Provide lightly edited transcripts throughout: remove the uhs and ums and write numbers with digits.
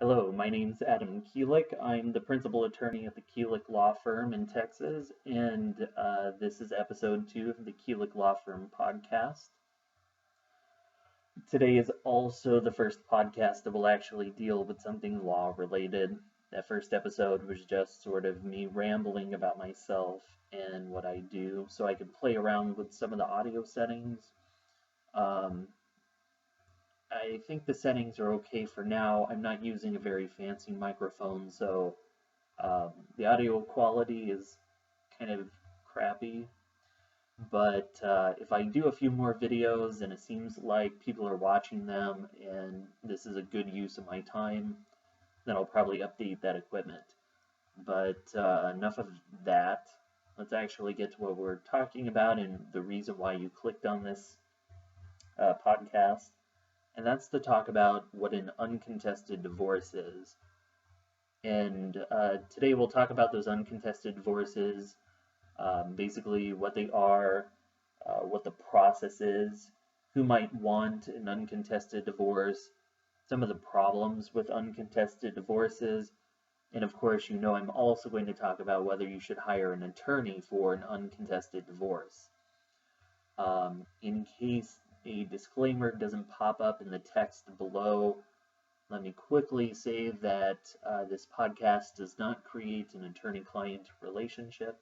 Hello, my name's Adam Kielich. I'm the principal attorney at the Kielich Law Firm in Texas, and this is episode 2 of the Kielich Law Firm podcast. Today is also the first podcast that will actually deal with something law related. That first episode was just sort of me rambling about myself and what I do, so I could play around with some of the audio settings. I think the settings are okay for now. I'm not using a very fancy microphone, so the audio quality is kind of crappy. But if I do a few more videos and it seems like people are watching them and this is a good use of my time, then I'll probably update that equipment. But enough of that. Let's actually get to what we're talking about and the reason why you clicked on this podcast. And that's to talk about what an uncontested divorce is. And today we'll talk about those uncontested divorces, basically what they are, what the process is, who might want an uncontested divorce, some of the problems with uncontested divorces, and of course, I'm also going to talk about whether you should hire an attorney for an uncontested divorce. In case a disclaimer doesn't pop up in the text below, let me quickly say that this podcast does not create an attorney-client relationship.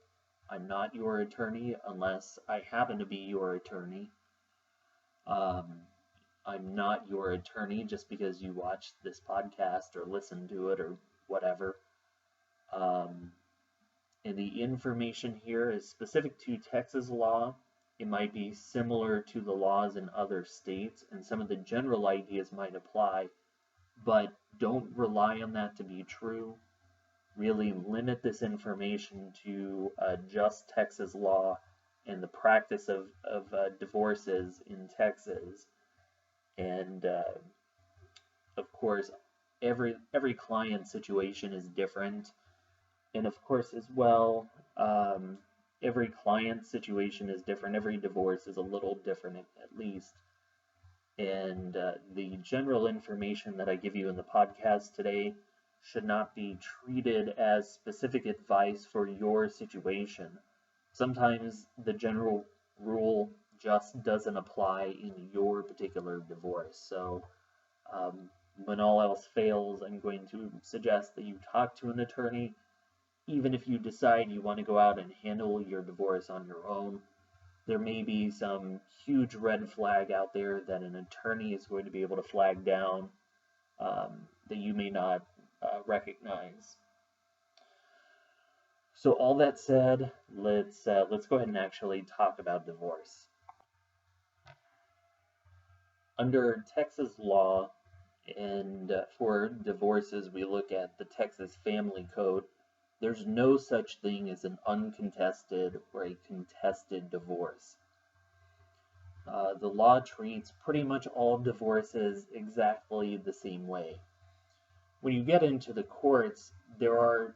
I'm not your attorney unless I happen to be your attorney. I'm not your attorney just because you watched this podcast or listened to it or whatever. And the information here is specific to Texas law. It might be similar to the laws in other states, and some of the general ideas might apply, but don't rely on that to be true. Really limit this information to just Texas law and the practice of divorces in Texas. And of course, every client situation is different. And of course, as well, every client situation is different. Every divorce is a little different, at least. And the general information that I give you in the podcast today should not be treated as specific advice for your situation. Sometimes the general rule just doesn't apply in your particular divorce. So when all else fails, I'm going to suggest that you talk to an attorney. Even if you decide you want to go out and handle your divorce on your own, there may be some huge red flag out there that an attorney is going to be able to flag down that you may not recognize. So all that said, let's go ahead and actually talk about divorce. Under Texas law, and for divorces, we look at the Texas Family Code. There's no such thing as an uncontested or a contested divorce. The law treats pretty much all divorces exactly the same way. When you get into the courts, there are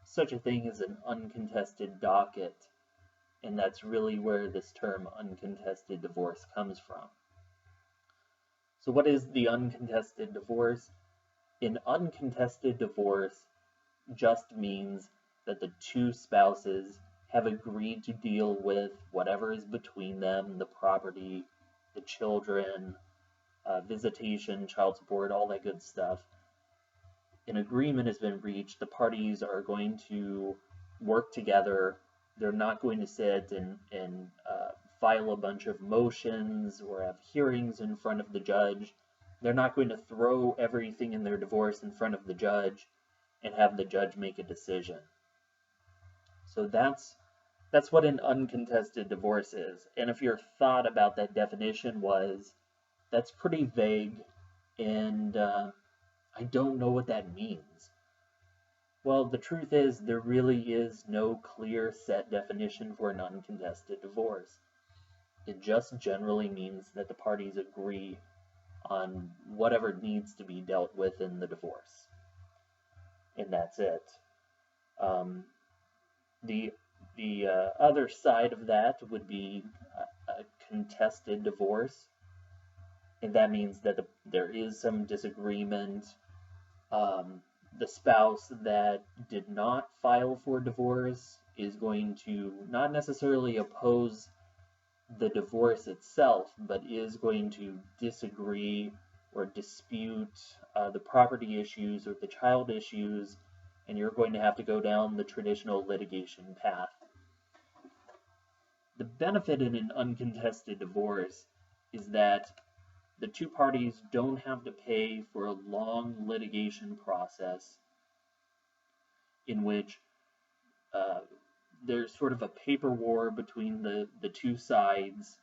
such a thing as an uncontested docket, and that's really where this term uncontested divorce comes from. So what is the uncontested divorce? An uncontested divorce just means that the two spouses have agreed to deal with whatever is between them, the property, the children, visitation, child support, all that good stuff. An agreement has been reached. The parties are going to work together. They're not going to sit and file a bunch of motions or have hearings in front of the judge. They're not going to throw everything in their divorce in front of the judge and have the judge make a decision. So that's what an uncontested divorce is. And if your thought about that definition was, that's pretty vague, and I don't know what that means. Well, the truth is, there really is no clear set definition for an uncontested divorce. It just generally means that the parties agree on whatever needs to be dealt with in the divorce. And that's it. The other side of that would be a contested divorce, and that means that there is some disagreement The spouse that did not file for divorce is going to not necessarily oppose the divorce itself, but is going to disagree or dispute the property issues or the child issues, and you're going to have to go down the traditional litigation path. The benefit in an uncontested divorce is that the two parties don't have to pay for a long litigation process in which there's sort of a paper war between the two sides,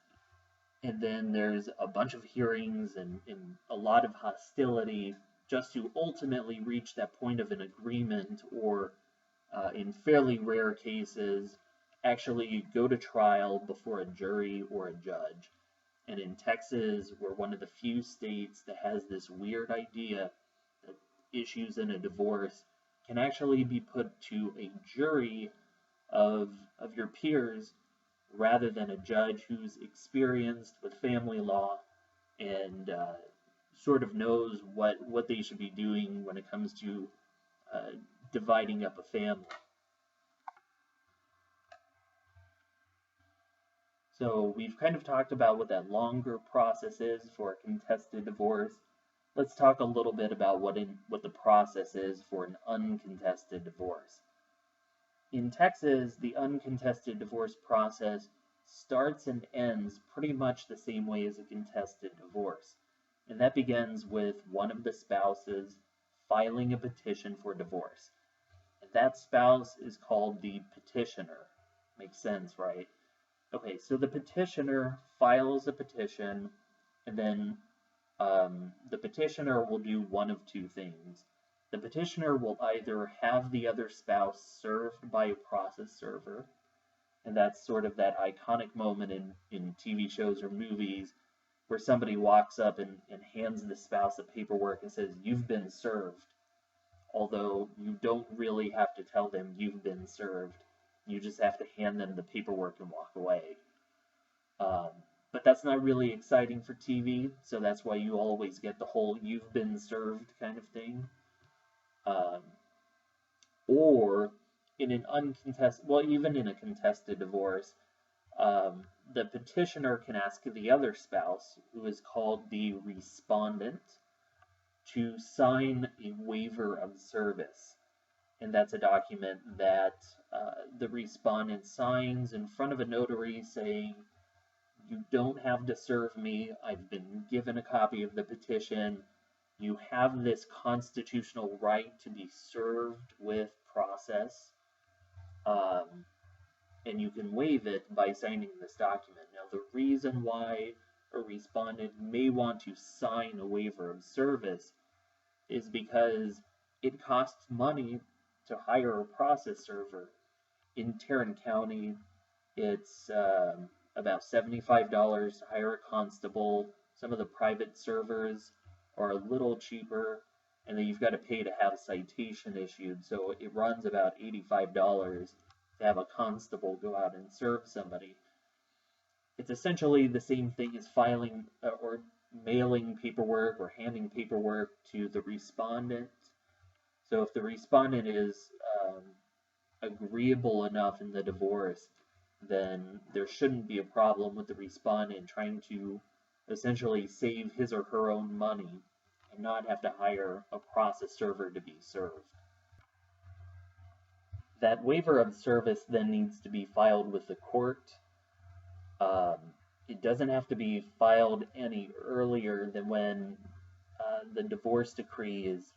and then there's a bunch of hearings and a lot of hostility just to ultimately reach that point of an agreement, or in fairly rare cases, actually go to trial before a jury or a judge. And in Texas, we're one of the few states that has this weird idea that issues in a divorce can actually be put to a jury of your peers rather than a judge who's experienced with family law and sort of knows what they should be doing when it comes to dividing up a family. So we've kind of talked about what that longer process is for a contested divorce. Let's talk a little bit about what the process is for an uncontested divorce. In Texas, the uncontested divorce process starts and ends pretty much the same way as a contested divorce. And that begins with one of the spouses filing a petition for divorce. And that spouse is called the petitioner. Makes sense, right? Okay, so the petitioner files a petition, and then the petitioner will do one of two things. The petitioner will either have the other spouse served by a process server, and that's sort of that iconic moment in TV shows or movies where somebody walks up and hands the spouse the paperwork and says, "You've been served," although you don't really have to tell them you've been served. You just have to hand them the paperwork and walk away. But that's not really exciting for TV, so that's why you always get the whole "you've been served" kind of thing. Or in an uncontested, well, even in a contested divorce, the petitioner can ask the other spouse, who is called the respondent, to sign a waiver of service. And that's a document that the respondent signs in front of a notary saying, "You don't have to serve me. I've been given a copy of the petition. You have this constitutional right to be served with process, and you can waive it by signing this document." Now, the reason why a respondent may want to sign a waiver of service is because it costs money to hire a process server. In Tarrant County, it's about $75 to hire a constable. Some of the private servers are a little cheaper, and then you've got to pay to have a citation issued, so it runs about $85 to have a constable go out and serve somebody. It's essentially the same thing as filing or mailing paperwork or handing paperwork to the respondent. So if the respondent is agreeable enough in the divorce, then there shouldn't be a problem with the respondent trying to essentially save his or her own money and not have to hire a process server to be served. That waiver of service then needs to be filed with the court. It doesn't have to be filed any earlier than when the divorce decree is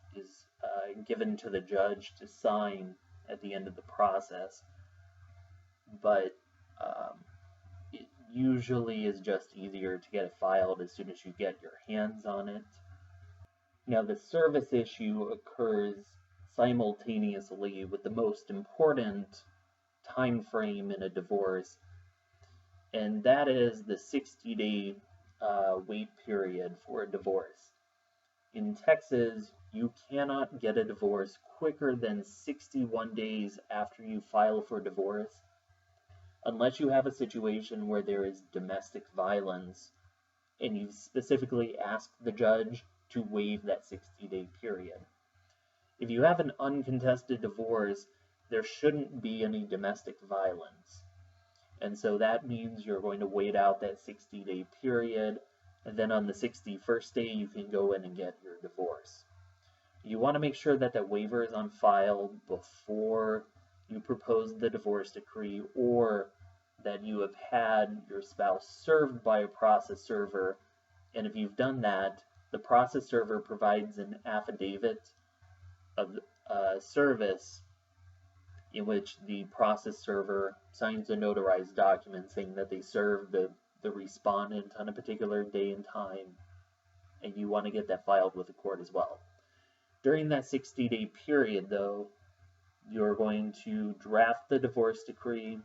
given to the judge to sign at the end of the process. But it usually is just easier to get it filed as soon as you get your hands on it. Now, the service issue occurs simultaneously with the most important time frame in a divorce, and that is the 60-day wait period for a divorce. In Texas, you cannot get a divorce quicker than 61 days after you file for divorce, unless you have a situation where there is domestic violence and you specifically ask the judge to waive that 60-day period. If you have an uncontested divorce, there shouldn't be any domestic violence. And so that means you're going to wait out that 60-day period, and then on the 61st day, you can go in and get your divorce. You want to make sure that that waiver is on file before you propose the divorce decree, or that you have had your spouse served by a process server. And if you've done that, the process server provides an affidavit of service in which the process server signs a notarized document saying that they served the respondent on a particular day and time, and you want to get that filed with the court as well. During that 60-day period, though, you're going to draft the divorce decree.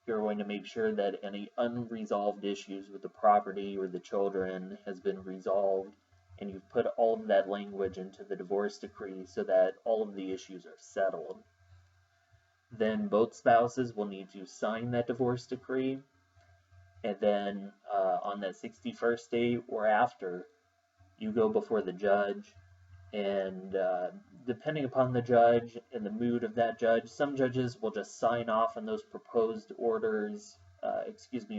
You're going to make sure that any unresolved issues with the property or the children has been resolved, and you've put all of that language into the divorce decree so that all of the issues are settled. Then both spouses will need to sign that divorce decree, and then on that 61st day or after, you go before the judge, and depending upon the judge and the mood of that judge, some judges will just sign off on those proposed orders, or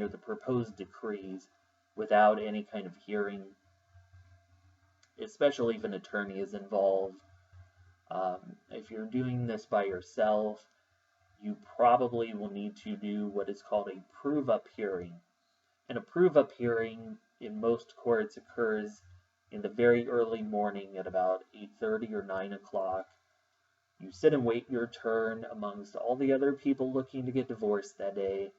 the proposed decrees without any kind of hearing, especially if an attorney is involved. If you're doing this by yourself, you probably will need to do what is called a prove-up hearing. And a prove-up hearing in most courts occurs in the very early morning at about 8:30 or 9 o'clock. You sit and wait your turn amongst all the other people looking to get divorced that day,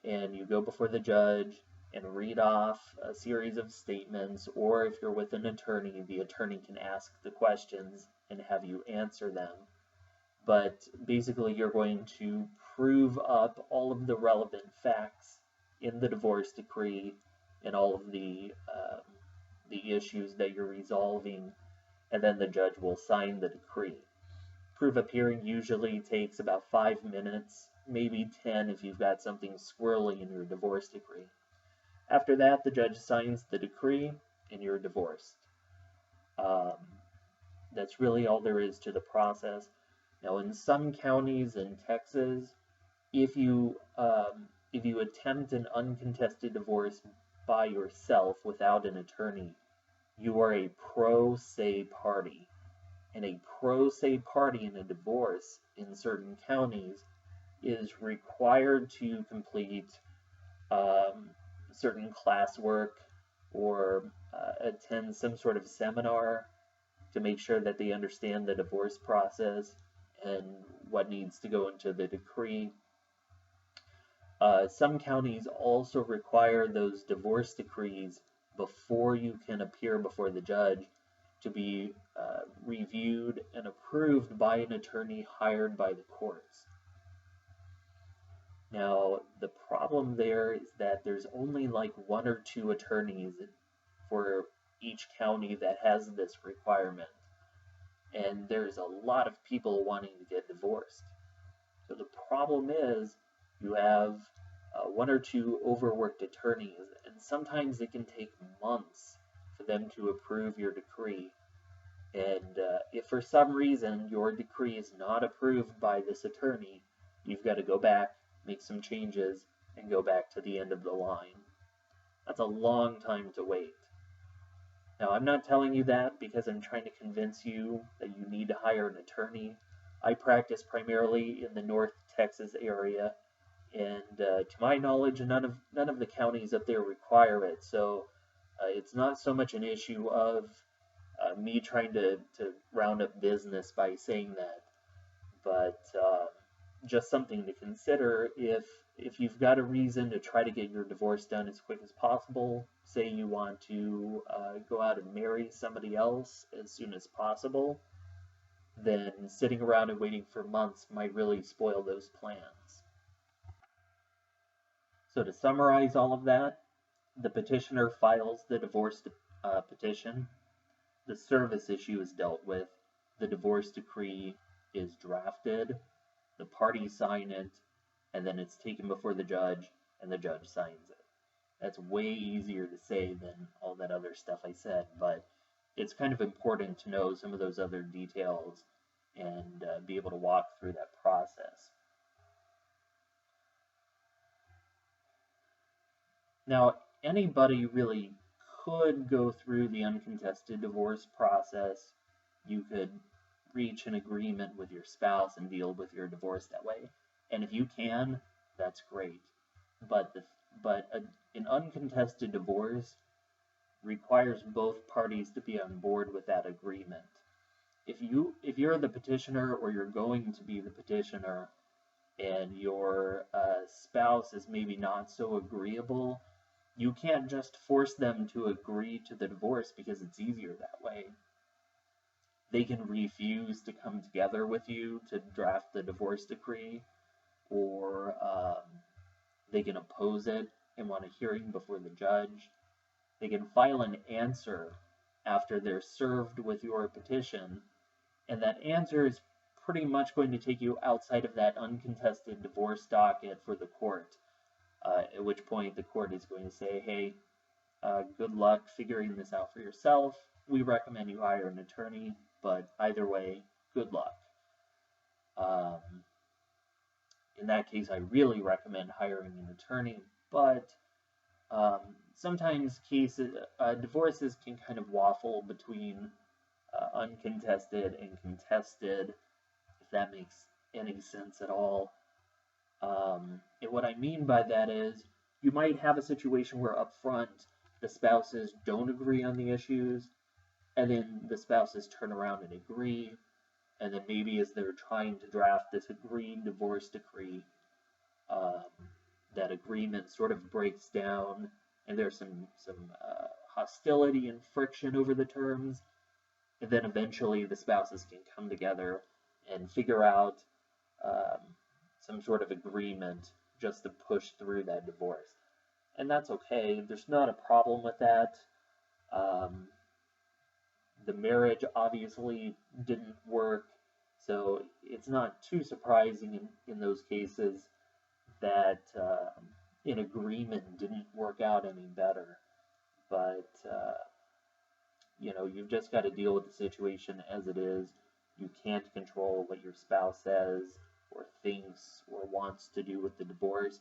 and you go before the judge and read off a series of statements, or if you're with an attorney, the attorney can ask the questions and have you answer them. But basically, you're going to prove up all of the relevant facts in the divorce decree and all of the issues that you're resolving, and then the judge will sign the decree. Prove-up hearing usually takes about 5 minutes, maybe 10 if you've got something squirrely in your divorce decree. After that, the judge signs the decree and you're divorced. That's really all there is to the process. Now, in some counties in Texas, if you attempt an uncontested divorce by yourself without an attorney, you are a pro se party. And a pro se party in a divorce in certain counties is required to complete certain classwork or attend some sort of seminar to make sure that they understand the divorce process and what needs to go into the decree. Some counties also require those divorce decrees before you can appear before the judge to be reviewed and approved by an attorney hired by the courts. Now, the problem there is that there's only like 1 or 2 attorneys for each county that has this requirement. And there's a lot of people wanting to get divorced. So the problem is you have 1 or 2 overworked attorneys, and sometimes it can take months for them to approve your decree. And if for some reason your decree is not approved by this attorney, you've got to go back, make some changes, and go back to the end of the line. That's a long time to wait. Now, I'm not telling you that because I'm trying to convince you that you need to hire an attorney. I practice primarily in the North Texas area, and to my knowledge, none of the counties up there require it. So it's not so much an issue of me trying to round up business by saying that, but just something to consider if you've got a reason to try to get your divorce done as quick as possible. Say you want to go out and marry somebody else as soon as possible, then sitting around and waiting for months might really spoil those plans. So to summarize all of that, the petitioner files the divorce petition, the service issue is dealt with, the divorce decree is drafted, the parties sign it, and then it's taken before the judge, and the judge signs it. That's way easier to say than all that other stuff I said, but it's kind of important to know some of those other details and be able to walk through that process. Now, anybody really could go through the uncontested divorce process. You could reach an agreement with your spouse and deal with your divorce that way. And if you can, that's great. But an uncontested divorce requires both parties to be on board with that agreement. If you're the petitioner or you're going to be the petitioner and your spouse is maybe not so agreeable, you can't just force them to agree to the divorce because it's easier that way. They can refuse to come together with you to draft the divorce decree, or they can oppose it and want a hearing before the judge. They can file an answer after they're served with your petition, and that answer is pretty much going to take you outside of that uncontested divorce docket for the court, at which point the court is going to say, hey, good luck figuring this out for yourself. We recommend you hire an attorney, but either way, good luck. In that case, I really recommend hiring an attorney, but sometimes divorces can kind of waffle between uncontested and contested, if that makes any sense at all. And what I mean by that is, you might have a situation where up front the spouses don't agree on the issues, and then the spouses turn around and agree, and then maybe as they're trying to draft this agreed divorce decree, that agreement sort of breaks down, and there's some hostility and friction over the terms, and then eventually the spouses can come together and figure out some sort of agreement just to push through that divorce. And that's okay. There's not a problem with that. The marriage obviously didn't work, so it's not too surprising in those cases that an agreement didn't work out any better. But you've just got to deal with the situation as it is. You can't control what your spouse says or thinks or wants to do with the divorce.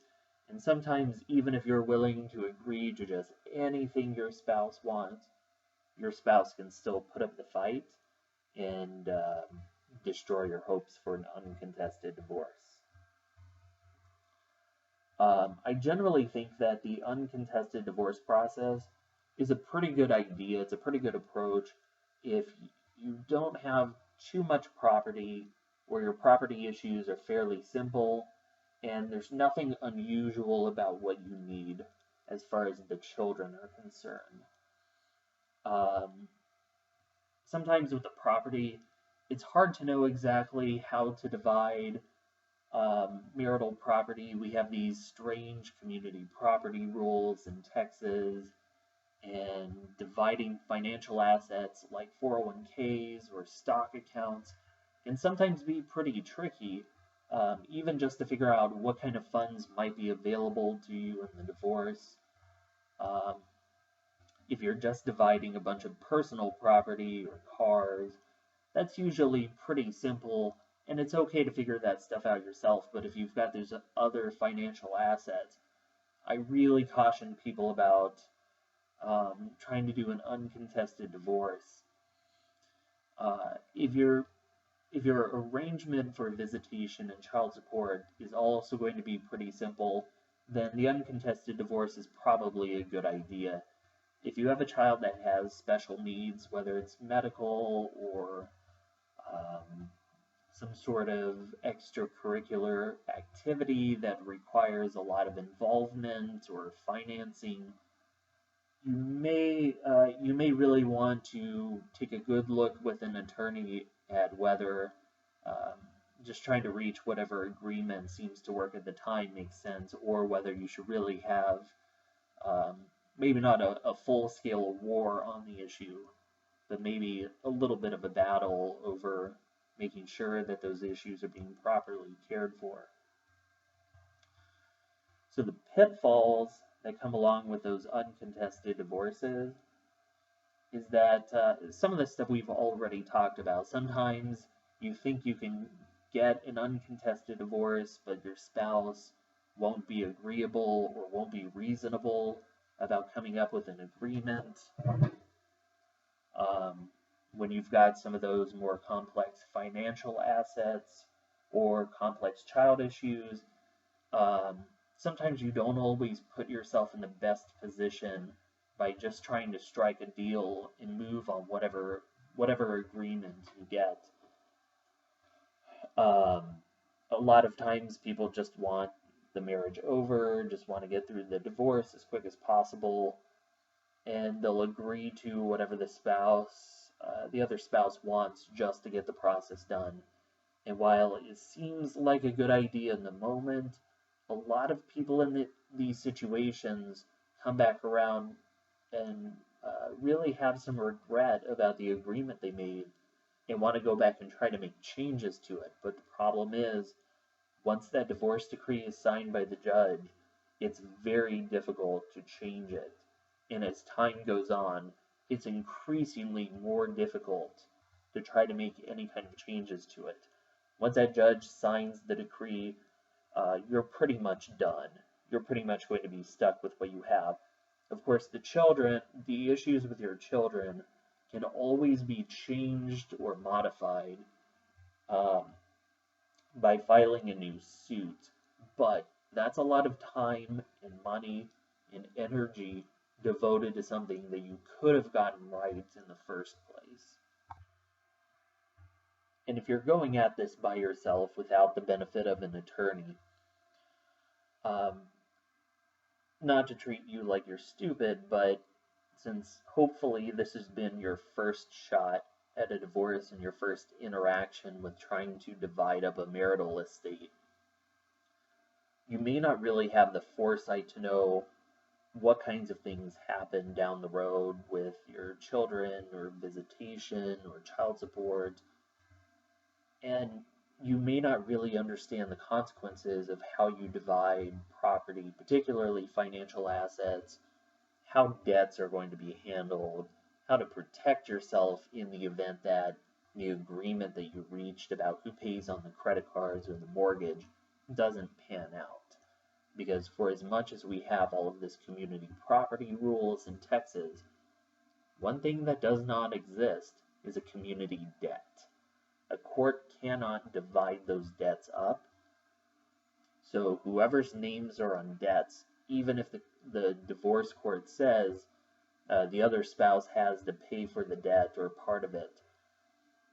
And sometimes, even if you're willing to agree to just anything your spouse wants, your spouse can still put up the fight and destroy your hopes for an uncontested divorce. I generally think that the uncontested divorce process is a pretty good idea. It's a pretty good approach if you don't have too much property, or your property issues are fairly simple, and there's nothing unusual about what you need as far as the children are concerned. Sometimes with the property, it's hard to know exactly how to divide marital property. We have these strange community property rules in Texas, and dividing financial assets like 401ks or stock accounts can sometimes be pretty tricky, even just to figure out what kind of funds might be available to you in the divorce. If you're just dividing a bunch of personal property or cars, that's usually pretty simple, and it's okay to figure that stuff out yourself. But if you've got those other financial assets, I really caution people about trying to do an uncontested divorce. If your arrangement for visitation and child support is also going to be pretty simple, then the uncontested divorce is probably a good idea. If you have a child that has special needs, whether it's medical or some sort of extracurricular activity that requires a lot of involvement or financing, you may really want to take a good look with an attorney at whether just trying to reach whatever agreement seems to work at the time makes sense, or whether you should really have maybe not a full-scale war on the issue, but maybe a little bit of a battle over making sure that those issues are being properly cared for. So the pitfalls that come along with those uncontested divorces is that some of the stuff we've already talked about. Sometimes you think you can get an uncontested divorce, but your spouse won't be agreeable or won't be reasonable about coming up with an agreement. When you've got some of those more complex financial assets or complex child issues, um, sometimes you don't always put yourself in the best position by just trying to strike a deal and move on whatever agreement you get. Um, a lot of times people just want the marriage over, just want to get through the divorce as quick as possible, and they'll agree to whatever the other spouse wants just to get the process done. And while it seems like a good idea in the moment, a lot of people in these situations come back around and really have some regret about the agreement they made and want to go back and try to make changes to it. But the problem is, once that divorce decree is signed by the judge, it's very difficult to change it. And as time goes on, it's increasingly more difficult to try to make any kind of changes to it. Once that judge signs the decree, you're pretty much done. You're pretty much going to be stuck with what you have. Of course, the issues with your children can always be changed or modified by filing a new suit, but that's a lot of time and money and energy devoted to something that you could have gotten right in the first place. And if you're going at this by yourself without the benefit of an attorney, um, not to treat you like you're stupid, but since hopefully this has been your first shot at a divorce and your first interaction with trying to divide up a marital estate, you may not really have the foresight to know what kinds of things happen down the road with your children or visitation or child support, and you may not really understand the consequences of how you divide property, particularly financial assets, how debts are going to be handled, how to protect yourself in the event that the agreement that you reached about who pays on the credit cards or the mortgage doesn't pan out. Because for as much as we have all of this community property rules in Texas, one thing that does not exist is a community debt. A court cannot divide those debts up. So whoever's names are on debts, even if the divorce court says the other spouse has to pay for the debt or part of it,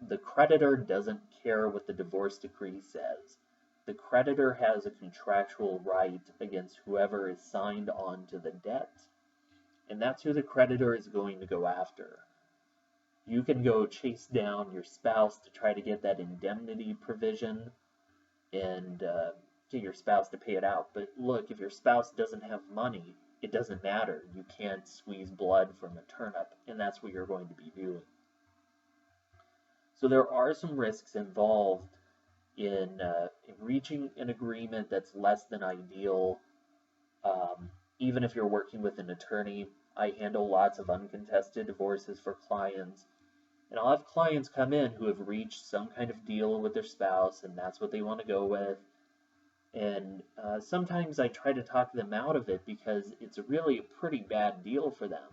the creditor doesn't care what the divorce decree says. The creditor has a contractual right against whoever is signed on to the debt, and that's who the creditor is going to go after. You can go chase down your spouse to try to get that indemnity provision and get your spouse to pay it out. But look, if your spouse doesn't have money, it doesn't matter. You can't squeeze blood from a turnip, and that's what you're going to be doing. So there are some risks involved in reaching an agreement that's less than ideal. Even if you're working with an attorney, I handle lots of uncontested divorces for clients. And I'll have clients come in who have reached some kind of deal with their spouse, and that's what they want to go with. And sometimes I try to talk them out of it because it's really a pretty bad deal for them.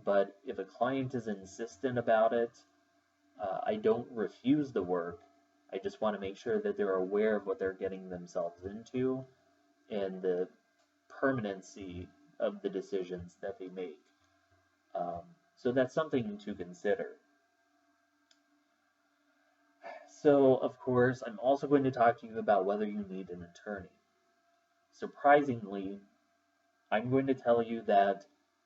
But if a client is insistent about it, I don't refuse the work. I just want to make sure that they're aware of what they're getting themselves into and the permanency of the decisions that they make. So that's something to consider. So, of course, I'm also going to talk to you about whether you need an attorney. Surprisingly, I'm going to tell you that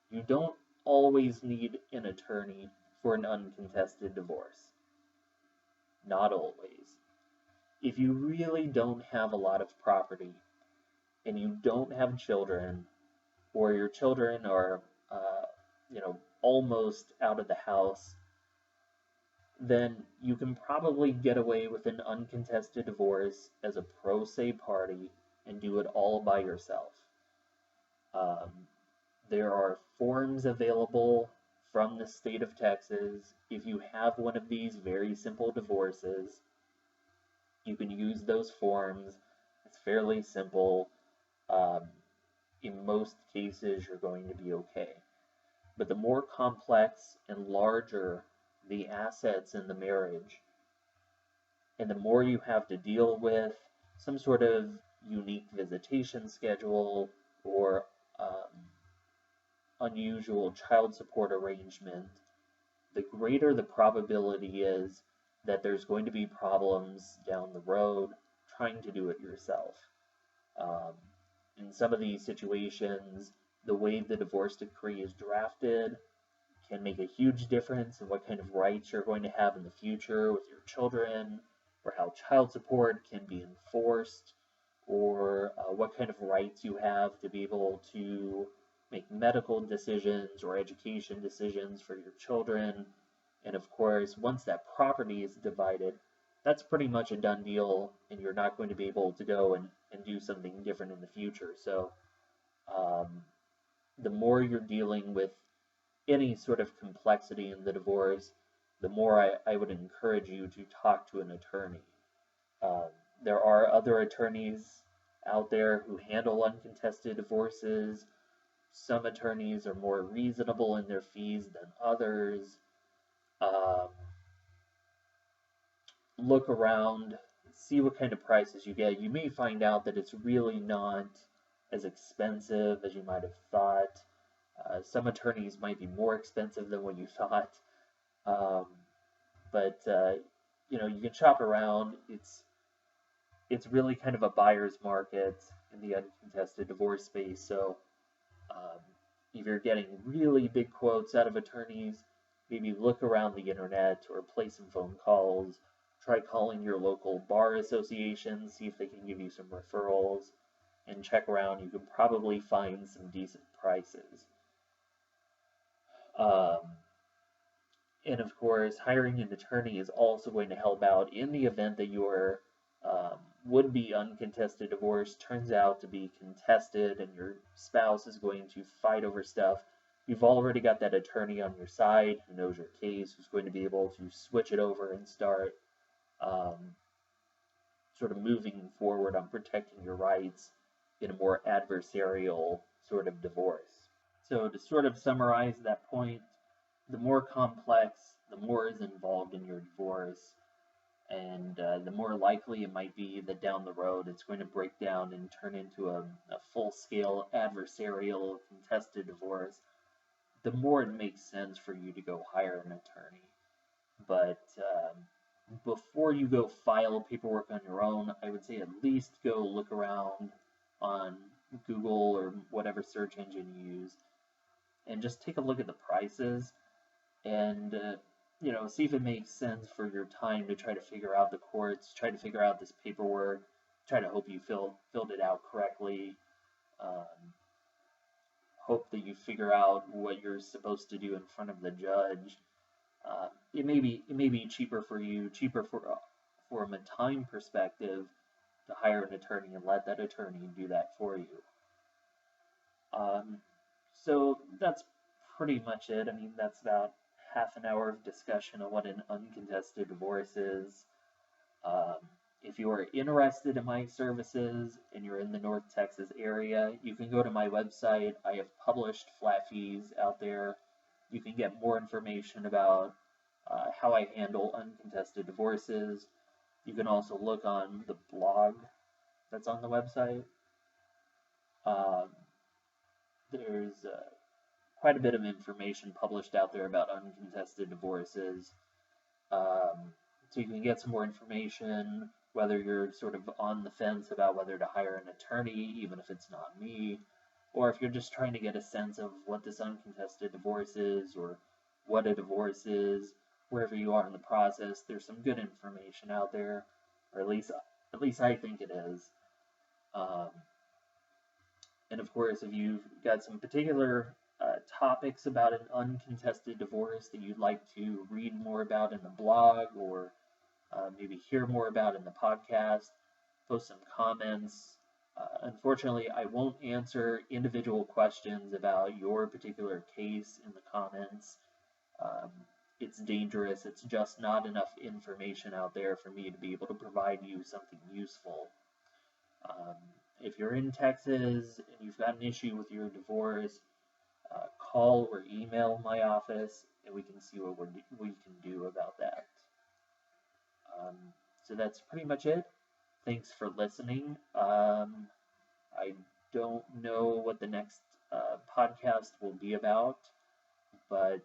you don't always need an attorney for an uncontested divorce. Not always. If you really don't have a lot of property and you don't have children, or your children are, almost out of the house, then you can probably get away with an uncontested divorce as a pro se party and do it all by yourself. There are forms available from the state of Texas. If you have one of these very simple divorces, You can use those forms. It's fairly simple. Um, in most cases, you're going to be okay. But the more complex and larger the assets in the marriage, and the more you have to deal with some sort of unique visitation schedule or unusual child support arrangement, the greater the probability is that there's going to be problems down the road trying to do it yourself. Um, in some of these situations, the way the divorce decree is drafted can make a huge difference in what kind of rights you're going to have in the future with your children, or how child support can be enforced, or what kind of rights you have to be able to make medical decisions or education decisions for your children. And of course, once that property is divided, that's pretty much a done deal, and you're not going to be able to go and do something different in the future. So the more you're dealing with any sort of complexity in the divorce, the more I would encourage you to talk to an attorney. There are other attorneys out there who handle uncontested divorces. Some attorneys are more reasonable in their fees than others. Look around, see what kind of prices you get. You may find out that it's really not as expensive as you might have thought. Some attorneys might be more expensive than what you thought. But you can shop around. It's really kind of a buyer's market in the uncontested divorce space. So if you're getting really big quotes out of attorneys, maybe look around the internet or place some phone calls. Try calling your local bar association, see if they can give you some referrals, and check around. You can probably find some decent prices. And of course, hiring an attorney is also going to help out in the event that your would-be uncontested divorce turns out to be contested and your spouse is going to fight over stuff. You've already got that attorney on your side who knows your case, who's going to be able to switch it over and start sort of moving forward on protecting your rights in a more adversarial sort of divorce. So to sort of summarize that point, the more complex, the more is involved in your divorce, and the more likely it might be that down the road it's going to break down and turn into a full-scale adversarial contested divorce, the more it makes sense for you to go hire an attorney. But before you go file paperwork on your own, I would say at least go look around on Google or whatever search engine you use and just take a look at the prices and see if it makes sense for your time to try to figure out the courts, try to figure out this paperwork, try to hope you filled it out correctly, hope that you figure out what you're supposed to do in front of the judge. It may be cheaper for you, from a time perspective, to hire an attorney and let that attorney do that for you. So that's pretty much it. I mean, that's about half an hour of discussion on what an uncontested divorce is. If you are interested in my services and you're in the North Texas area, you can go to my website. I have published flat fees out there. You can get more information about how I handle uncontested divorces. You can also look on the blog that's on the website. There's quite a bit of information published out there about uncontested divorces. So you can get some more information, whether you're sort of on the fence about whether to hire an attorney, even if it's not me, or if you're just trying to get a sense of what this uncontested divorce is, or what a divorce is, wherever you are in the process. There's some good information out there, or at least I think it is. And of course, if you've got some particular topics about an uncontested divorce that you'd like to read more about in the blog, or maybe hear more about in the podcast, post some comments. Unfortunately, I won't answer individual questions about your particular case in the comments. it's dangerous. It's just not enough information out there for me to be able to provide you something useful. Um, if you're in Texas and you've got an issue with your divorce, call or email my office and we can see what we can do about that. Um, so that's pretty much it. Thanks for listening. I don't know what the next podcast will be about, but